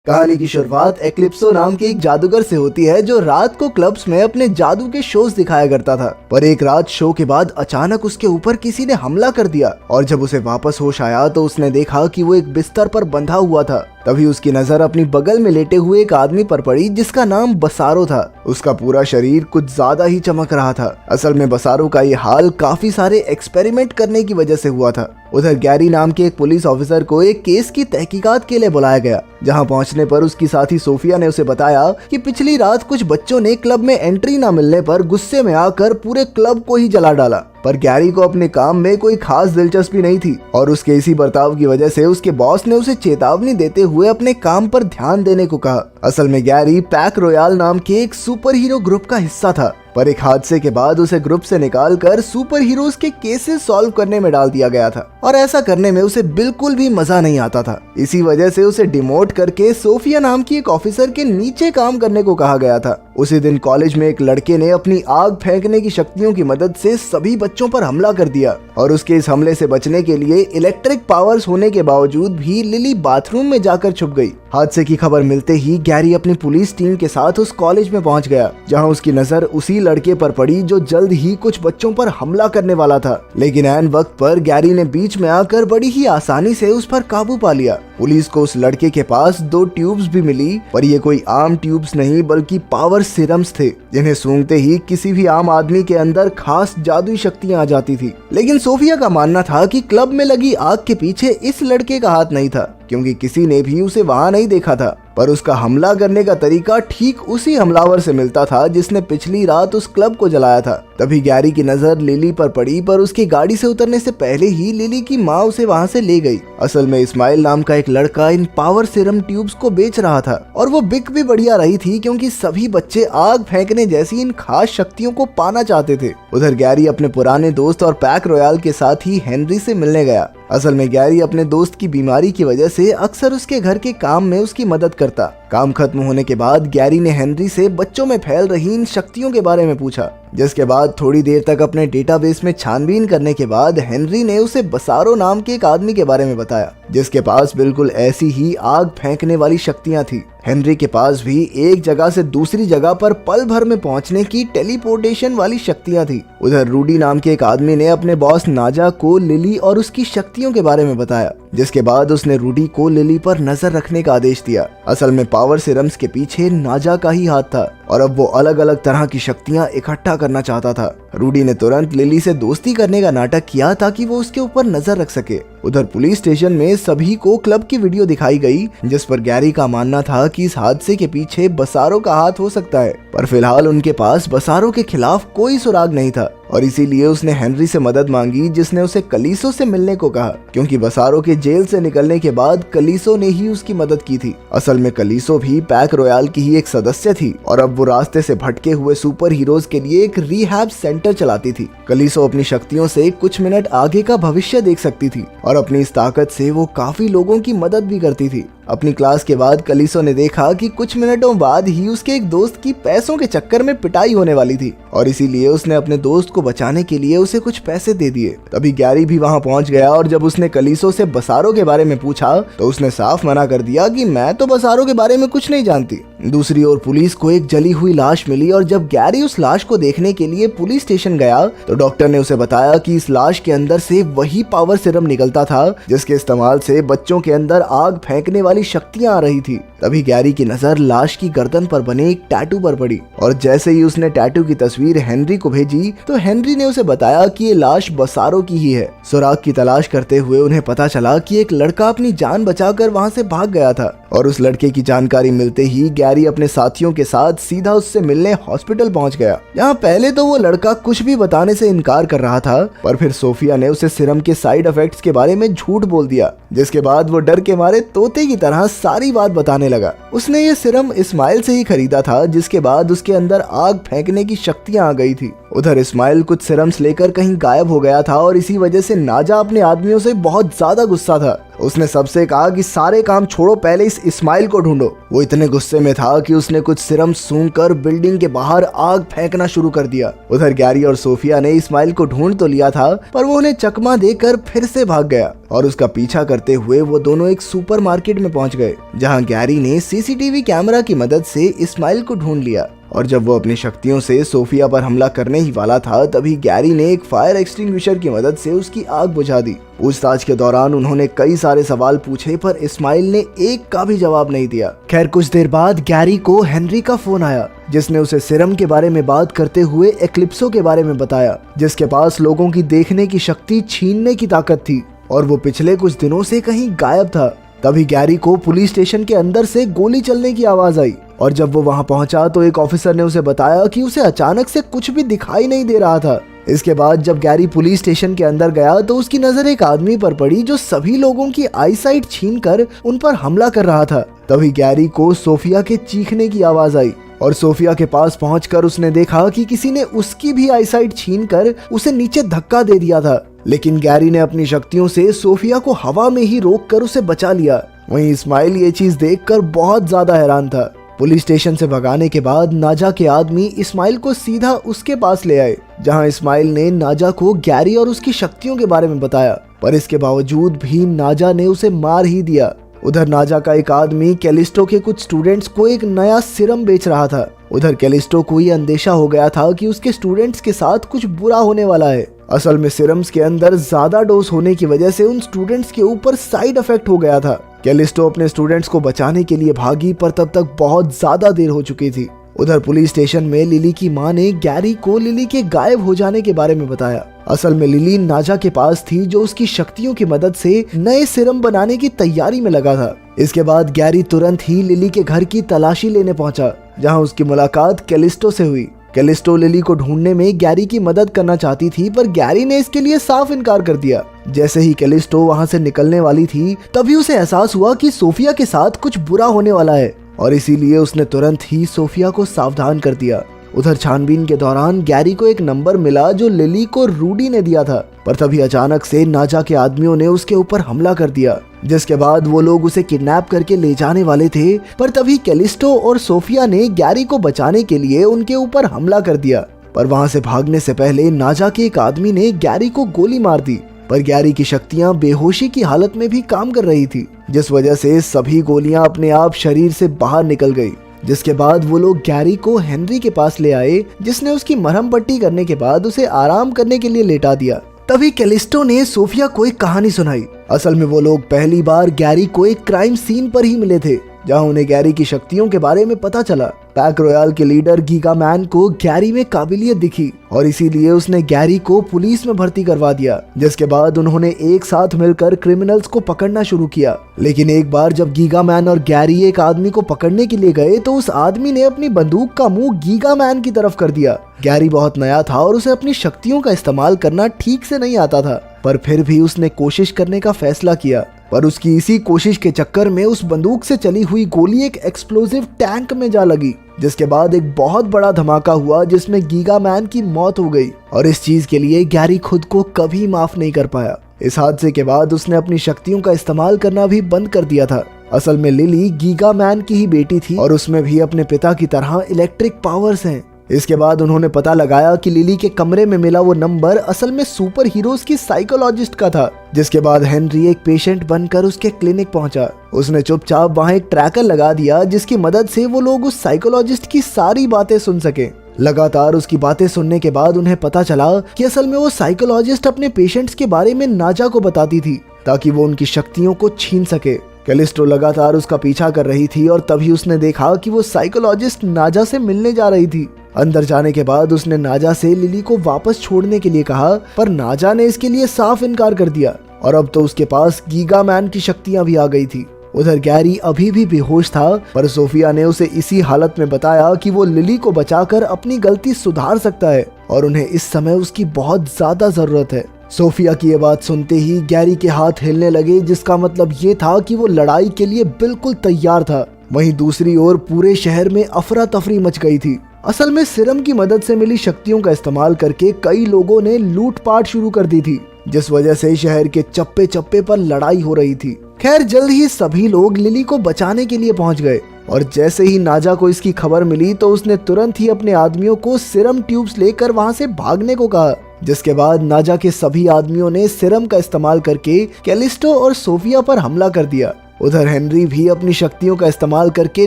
कहानी की शुरुआत एक्लिप्सो नाम के एक जादूगर से होती है जो रात को क्लब्स में अपने जादू के शोज दिखाया करता था। पर एक रात शो के बाद अचानक उसके ऊपर किसी ने हमला कर दिया और जब उसे वापस होश आया तो उसने देखा कि वो एक बिस्तर पर बंधा हुआ था। तभी उसकी नजर अपनी बगल में लेटे हुए एक आदमी पर पड़ी जिसका नाम बसारो था। उसका पूरा शरीर कुछ ज्यादा ही चमक रहा था। असल में बसारो का ये हाल काफी सारे एक्सपेरिमेंट करने की वजह से हुआ था। उधर गैरी नाम के एक पुलिस ऑफिसर को एक केस की तहकीकात के लिए बुलाया गया, जहां पहुंचने पर उसकी साथी सोफिया ने उसे बताया कि पिछली रात कुछ बच्चों ने क्लब में एंट्री न मिलने पर गुस्से में आकर पूरे क्लब को ही जला डाला। पर गैरी को अपने काम में कोई खास दिलचस्पी नहीं थी और उसके इसी बर्ताव की वजह से उसके बॉस ने उसे चेतावनी देते हुए अपने काम पर ध्यान देने को कहा। असल में गैरी पैक रॉयल नाम के एक सुपर हीरो ग्रुप का हिस्सा था, पर एक हादसे के बाद उसे ग्रुप से निकालकर सुपर हीरोज के केसेस सॉल्व करने में डाल दिया गया था और ऐसा करने में उसे बिल्कुल भी मजा नहीं आता था। इसी वजह से उसे डिमोट करके सोफिया नाम की एक ऑफिसर के नीचे काम करने को कहा गया था। उसी दिन कॉलेज में एक लड़के ने अपनी आग फेंकने की शक्तियों की मदद से सभी बच्चों पर हमला कर दिया और उसके इस हमले से बचने के लिए इलेक्ट्रिक पावर्स होने के बावजूद भी लिली बाथरूम में जाकर छुप गई। हादसे की खबर मिलते ही गैरी अपनी पुलिस टीम के साथ उस कॉलेज में पहुंच गया, जहां उसकी नजर उसी लड़के पर पड़ी जो जल्द ही कुछ बच्चों पर हमला करने वाला था। लेकिन ऐन वक्त पर गैरी ने बीच में आकर बड़ी ही आसानी से उस पर काबू पा लिया। पुलिस को उस लड़के के पास 2 ट्यूब्स भी मिली, पर ये कोई आम ट्यूब्स नहीं बल्कि पावर सिरम्स थे, जिन्हें सूंघते ही किसी भी आम आदमी के अंदर खास जादुई शक्तियां आ जाती थी। लेकिन सोफिया का मानना था कि क्लब में लगी आग के पीछे इस लड़के का हाथ नहीं था, क्योंकि किसी ने भी उसे वहां नहीं देखा था। पर उसका हमला करने का तरीका ठीक उसी हमलावर से मिलता था जिसने पिछली रात उस क्लब को जलाया था। तभी गैरी की नजर लिली पर पड़ी, पर उसकी गाड़ी से उतरने से पहले ही लिली की माँ उसे वहां से ले गई। असल में इस्माइल नाम का एक लड़का इन पावर सीरम ट्यूब्स को बेच रहा था और वो बिक भी बढ़िया रही थी, क्योंकि सभी बच्चे आग फेंकने जैसी इन खास शक्तियों को पाना चाहते थे। उधर गैरी अपने पुराने दोस्त और पैक रॉयल के साथ ही हेनरी से मिलने गया। असल में गैरी अपने दोस्त की बीमारी की वजह से अक्सर उसके घर के काम में उसकी मदद करता। काम खत्म होने के बाद गैरी ने हेनरी से बच्चों में फैल रही इन शक्तियों के बारे में पूछा, जिसके बाद थोड़ी देर तक अपने डेटाबेस में छानबीन करने के बाद हेनरी ने उसे बसारो नाम के एक आदमी के बारे में बताया, जिसके पास बिल्कुल ऐसी ही आग फेंकने वाली शक्तियां थी। हेनरी के पास भी एक जगह से दूसरी जगह पर पल भर में पहुंचने की टेलीपोर्टेशन वाली शक्तियां थी। उधर रूडी नाम के एक आदमी ने अपने बॉस नाजा को लिली और उसकी शक्तियों के बारे में बताया, जिसके बाद उसने रूडी को लिली पर नजर रखने का आदेश दिया। असल में पावर सीरम्स के पीछे नाजा का ही हाथ था और अब वो अलग अलग तरह की शक्तियां इकट्ठा करना चाहता था। रूडी ने तुरंत लिली से दोस्ती करने का नाटक किया ताकि वो उसके ऊपर नजर रख सके। उधर पुलिस स्टेशन में सभी को क्लब की वीडियो दिखाई गई, जिस पर गैरी का मानना था कि इस हादसे के पीछे बसारो का हाथ हो सकता है, पर फिलहाल उनके पास बसारो के खिलाफ कोई सुराग नहीं था और इसीलिए उसने हेनरी से मदद मांगी, जिसने उसे कलीसो से मिलने को कहा, क्योंकि बसारो के जेल से निकलने के बाद कलीसो ने ही उसकी मदद की थी। असल में कलीसो भी पैक रॉयल की ही एक सदस्य थी और अब वो रास्ते से भटके हुए सुपर हीरोज के लिए एक रिहैब सेंटर चलाती थी। कलीसो अपनी शक्तियों से कुछ मिनट आगे का भविष्य देख सकती थी और अपनी इस ताकत से वो काफी लोगों की मदद भी करती थी। अपनी क्लास के बाद कलीसो ने देखा कि कुछ मिनटों बाद ही उसके एक दोस्त की पैसों के चक्कर में पिटाई होने वाली थी और इसीलिए उसने अपने दोस्त को बचाने के लिए उसे कुछ पैसे दे दिए। तभी गैरी भी वहां पहुंच गया और जब उसने कलीसो से बसारो के बारे में पूछा तो उसने साफ मना कर दिया कि मैं तो बसारो के बारे में कुछ नहीं जानती। दूसरी ओर पुलिस को एक जली हुई लाश मिली और जब गैरी उस लाश को देखने के लिए पुलिस स्टेशन गया तो डॉक्टर ने उसे बताया कि इस लाश के अंदर से वही पावर सीरम निकलता था जिसके इस्तेमाल से बच्चों के अंदर आग फेंकने वाली शक्तियां आ रही थी। तभी गैरी की नजर लाश की गर्दन पर बने एक टैटू पर पड़ी और जैसे ही उसने टैटू की तस्वीर हेनरी को भेजी तो हेनरी ने उसे बताया कि ये लाश बसारो की ही है। सुराग की तलाश करते हुए उन्हें पता चला कि एक लड़का अपनी जान बचाकर वहां से भाग गया था और उस लड़के की जानकारी मिलते ही गैरी अपने साथियों के साथ सीधा उससे मिलने हॉस्पिटल पहुंच गया। यहाँ पहले तो वो लड़का कुछ भी बताने से इनकार कर रहा था, पर फिर सोफिया ने उसे सीरम के साइड इफेक्ट्स के बारे में झूठ बोल दिया, जिसके बाद वो डर के मारे तोते की तरह सारी बात बताने लगा। उसने ये सीरम इस्माइल से ही खरीदा था, जिसके बाद उसके अंदर आग फेंकने की शक्तियां आ गई थी। उधर इस्माइल कुछ सिरम्स लेकर कहीं गायब हो गया था और इसी वजह से नाजा अपने आदमियों से बहुत ज्यादा गुस्सा था। उसने सबसे कहा कि सारे काम छोड़ो, पहले इस इस्माइल को ढूंढो। वो इतने गुस्से में था कि उसने कुछ सिरम सूंघकर बिल्डिंग के बाहर आग फेंकना शुरू कर दिया। उधर गैरी और सोफिया ने इस्माइल को ढूंढ तो लिया था, पर वो उन्हें चकमा देकर फिर से भाग गया और उसका पीछा करते हुए वो दोनों एक सुपरमार्केट में पहुंच गए, जहां गैरी ने सीसीटीवी कैमरा की मदद से इस्माइल को ढूंढ लिया। और जब वो अपनी शक्तियों से सोफिया पर हमला करने ही वाला था, तभी गैरी ने एक फायर एक्सटिंग्विशर की मदद से उसकी आग बुझा दी। पूछताछ के दौरान उन्होंने कई सारे सवाल पूछे, पर इस्माइल ने एक का भी जवाब नहीं दिया। खैर, कुछ देर बाद गैरी को हेनरी का फोन आया, जिसने उसे सिरम के बारे में बात करते हुए एक्लिप्सो के बारे में बताया, जिसके पास लोगों की देखने की शक्ति छीनने की ताकत थी और वो पिछले कुछ दिनों से कहीं गायब था। तभी गैरी को पुलिस स्टेशन के अंदर से गोली चलने की आवाज आई और जब वो वहां पहुंचा तो एक ऑफिसर ने उसे बताया कि उसे अचानक से कुछ भी दिखाई नहीं दे रहा था। इसके बाद जब गैरी पुलिस स्टेशन के अंदर गया तो उसकी नजर एक आदमी पर पड़ी जो सभी लोगों की आईसाइट छीनकर उन पर हमला कर रहा था। तभी गैरी को सोफिया के चीखने की आवाज आई और सोफिया के पास पहुंचकर उसने देखा कि किसी ने उसकी भी आईसाइट छीनकर उसे नीचे धक्का दे दिया था। लेकिन गैरी ने अपनी शक्तियों से सोफिया को हवा में ही रोककर उसे बचा लिया। वहीं इस्माइल ये चीज देखकर बहुत ज्यादा हैरान था। पुलिस स्टेशन से भगाने के बाद नाजा के आदमी इस्माइल को सीधा उसके पास ले आए, जहां इस्माइल ने नाजा को गैरी और उसकी शक्तियों के बारे में बताया, पर इसके बावजूद भी नाजा ने उसे मार ही दिया। उधर नाजा का एक आदमी कैलिस्टो के कुछ स्टूडेंट्स को एक नया सिरम बेच रहा था। उधर कैलिस्टो को ये अंदेशा हो गया था कि उसके स्टूडेंट्स के साथ कुछ बुरा होने वाला है। असल में सिरम्स के अंदर ज्यादा डोज होने की वजह से उन स्टूडेंट्स के ऊपर साइड इफेक्ट हो गया था। कैलिस्टो अपने स्टूडेंट्स को बचाने के लिए भागी, पर तब तक बहुत ज्यादा देर हो चुकी थी। उधर पुलिस स्टेशन में लिली की मां ने गैरी को लिली के गायब हो जाने के बारे में बताया। असल में लिली नाजा के पास थी, जो उसकी शक्तियों की मदद से नए सिरम बनाने की तैयारी में लगा था। इसके बाद गैरी तुरंत ही लिली के घर की तलाशी लेने पहुंचा, जहां उसकी मुलाकात कैलिस्टो से हुई। कैलिस्टो लिली को ढूंढने में गैरी की मदद करना चाहती थी, पर गैरी ने इसके लिए साफ इनकार कर दिया। जैसे ही कैलिस्टो वहां से निकलने वाली थी, तभी उसे एहसास हुआ कि सोफिया के साथ कुछ बुरा होने वाला है और इसीलिए उसने तुरंत ही सोफिया को सावधान कर दिया। उधर छानबीन के दौरान गैरी को एक नंबर मिला जो लिली को रूडी ने दिया था, पर तभी अचानक से नाजा के आदमियों ने उसके ऊपर हमला कर दिया, जिसके बाद वो लोग उसे किडनैप करके ले जाने वाले थे। पर तभी कैलिस्टो और सोफिया ने गैरी को बचाने के लिए उनके ऊपर हमला कर दिया, पर वहां से भागने से पहले नाजा के एक आदमी ने गैरी को गोली मार दी। पर गैरी की शक्तियां बेहोशी की हालत में भी काम कर रही थी, जिस वजह से सभी गोलियां अपने आप शरीर से बाहर निकल गई। जिसके बाद वो लोग गैरी को हेनरी के पास ले आए, जिसने उसकी मरहम पट्टी करने के बाद उसे आराम करने के लिए लेटा दिया। तभी कैलिस्टो ने सोफिया को एक कहानी सुनाई। असल में वो लोग पहली बार गैरी को एक क्राइम सीन पर ही मिले थे, जहां उन्हें गैरी की शक्तियों के बारे में पता चला। पैक रॉयल के लीडर गीगा मैन को गैरी में काबिलियत दिखी और इसीलिए उसने गैरी को पुलिस में भर्ती करवा दिया, जिसके बाद उन्होंने एक साथ मिलकर क्रिमिनल्स को पकड़ना शुरू किया। लेकिन एक बार जब गीगा मैन और गैरी एक आदमी को पकड़ने के लिए गए, तो उस आदमी ने अपनी बंदूक का मुंह गीगा मैन की तरफ कर दिया। गैरी बहुत नया था और उसे अपनी शक्तियों का इस्तेमाल करना ठीक से नहीं आता था, पर फिर भी उसने कोशिश करने का फैसला किया। पर उसकी इसी कोशिश के चक्कर में उस बंदूक से चली हुई गोली एक एक्सप्लोसिव टैंक में जा लगी, जिसके बाद एक बहुत बड़ा धमाका हुआ, जिसमें गीगा मैन की मौत हो गई। और इस चीज के लिए गैरी खुद को कभी माफ नहीं कर पाया। इस हादसे के बाद उसने अपनी शक्तियों का इस्तेमाल करना भी बंद कर दिया था। असल में लिली गीगा मैन की ही बेटी थी और उसमें भी अपने पिता की तरह इलेक्ट्रिक पावर्स हैं। इसके बाद उन्होंने पता लगाया कि लिली के कमरे में मिला वो नंबर असल में सुपर हीरोज की साइकोलॉजिस्ट का था। जिसके बाद हेनरी एक पेशेंट बनकर उसके क्लिनिक पहुंचा। उसने चुपचाप वहां एक ट्रैकर लगा दिया, जिसकी मदद से वो लोग उस साइकोलॉजिस्ट की सारी बातें सुन सके। लगातार उसकी बातें सुनने के बाद उन्हें पता चला कि असल में वो साइकोलॉजिस्ट अपने पेशेंट्स के बारे में नाजा को बताती थी, ताकि वो उनकी शक्तियों को छीन सके। कैलिस्टो लगातार उसका पीछा कर रही थी और तभी उसने देखा कि वो साइकोलॉजिस्ट नाजा से मिलने जा रही थी। अंदर जाने के बाद उसने नाजा से लिली को वापस छोड़ने के लिए कहा, पर नाजा ने इसके लिए साफ इनकार कर दिया और अब तो उसके पास गीगा मैन की शक्तियां भी आ गई थी। उधर गैरी अभी भी बेहोश था, पर सोफिया ने उसे इसी हालत में बताया कि वो लिली को बचाकर अपनी गलती सुधार सकता है और उन्हें इस समय उसकी बहुत ज्यादा जरूरत है। सोफिया की ये बात सुनते ही गैरी के हाथ हिलने लगे, जिसका मतलब ये था कि वो लड़ाई के लिए बिल्कुल तैयार था। वहीं दूसरी ओर पूरे शहर में अफरा तफरी मच गई थी। असल में सीरम की मदद से मिली शक्तियों का इस्तेमाल करके कई लोगों ने लूटपाट शुरू कर दी थी, जिस वजह से शहर के चप्पे चप्पे पर लड़ाई हो रही थी। खैर जल्द ही सभी लोग लिली को बचाने के लिए पहुंच गए और जैसे ही नाजा को इसकी खबर मिली तो उसने तुरंत ही अपने आदमियों को सीरम ट्यूब्स लेकर वहां से भागने को कहा, जिसके बाद नाजा के सभी आदमियों ने सीरम का इस्तेमाल करके कैलिस्टो और सोफिया पर हमला कर दिया। उधर हेनरी भी अपनी शक्तियों का इस्तेमाल करके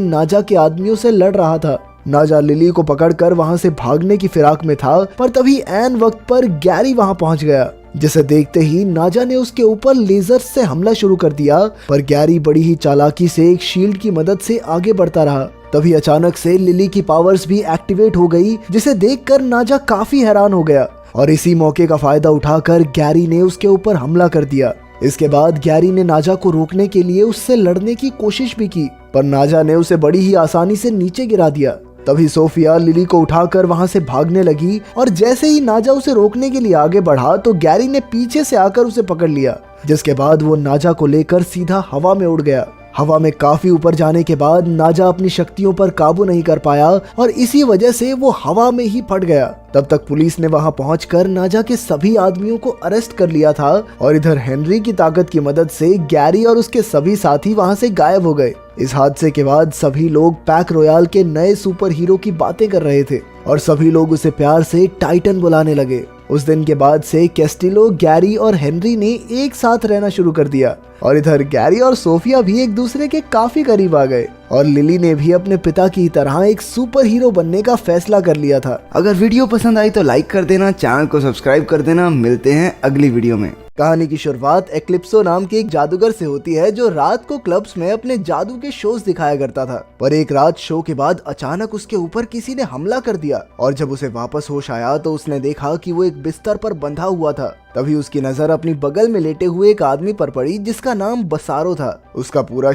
नाजा के आदमियों से लड़ रहा था। नाजा लिली को पकड़कर वहां से भागने की फिराक में था, पर तभी ऐन वक्त पर गैरी वहां पहुंच गया, जिसे देखते ही नाजा ने उसके ऊपर लेजर से हमला शुरू कर दिया। पर गैरी बड़ी ही चालाकी से एक शील्ड की मदद से आगे बढ़ता रहा। तभी अचानक से लिली की पावर्स भी एक्टिवेट हो गई, जिसे देखकर नाजा काफी हैरान हो गया और इसी मौके का फायदा उठाकर गैरी ने उसके ऊपर हमला कर दिया। इसके बाद गैरी ने नाजा को रोकने के लिए उससे लड़ने की कोशिश भी की, पर नाजा ने उसे बड़ी ही आसानी से नीचे गिरा दिया। तभी सोफिया लिली को उठाकर वहां से भागने लगी और जैसे ही नाजा उसे रोकने के लिए आगे बढ़ा तो गैरी ने पीछे से आकर उसे पकड़ लिया, जिसके बाद वो नाजा को लेकर सीधा हवा में उड़ गया। हवा में काफी ऊपर जाने के बाद नाजा अपनी शक्तियों पर काबू नहीं कर पाया और इसी वजह से वो हवा में ही फट गया। तब तक पुलिस ने वहां पहुंचकर नाजा के सभी आदमियों को अरेस्ट कर लिया था और इधर हेनरी की ताकत की मदद से गैरी और उसके सभी साथी वहां से गायब हो गए। इस हादसे के बाद सभी लोग पैक रॉयल के नए सुपर हीरो की बातें कर रहे थे और सभी लोग उसे प्यार से टाइटन बुलाने लगे। उस दिन के बाद से कैस्टिलो, गैरी और हेनरी ने एक साथ रहना शुरू कर दिया और इधर गैरी और सोफिया भी एक दूसरे के काफी करीब आ गए और लिली ने भी अपने पिता की तरह एक सुपर हीरो बनने का फैसला कर लिया था। अगर वीडियो पसंद आई तो लाइक कर देना, चैनल को सब्सक्राइब कर देना। मिलते हैं अगली वीडियो में। कहानी की शुरुआत एक्लिप्सो नाम के एक जादूगर से होती है, जो रात को क्लब्स में अपने जादू के शोज दिखाया करता था। पर एक रात शो के बाद अचानक उसके ऊपर किसी ने हमला कर दिया और जब उसे वापस होश आया तो उसने देखा कि वो एक बिस्तर पर बंधा हुआ था। तभी उसकी नजर अपनी बगल में लेटे हुए एक आदमी पर पड़ी, जिसका नाम बसारो था। उसका पूरा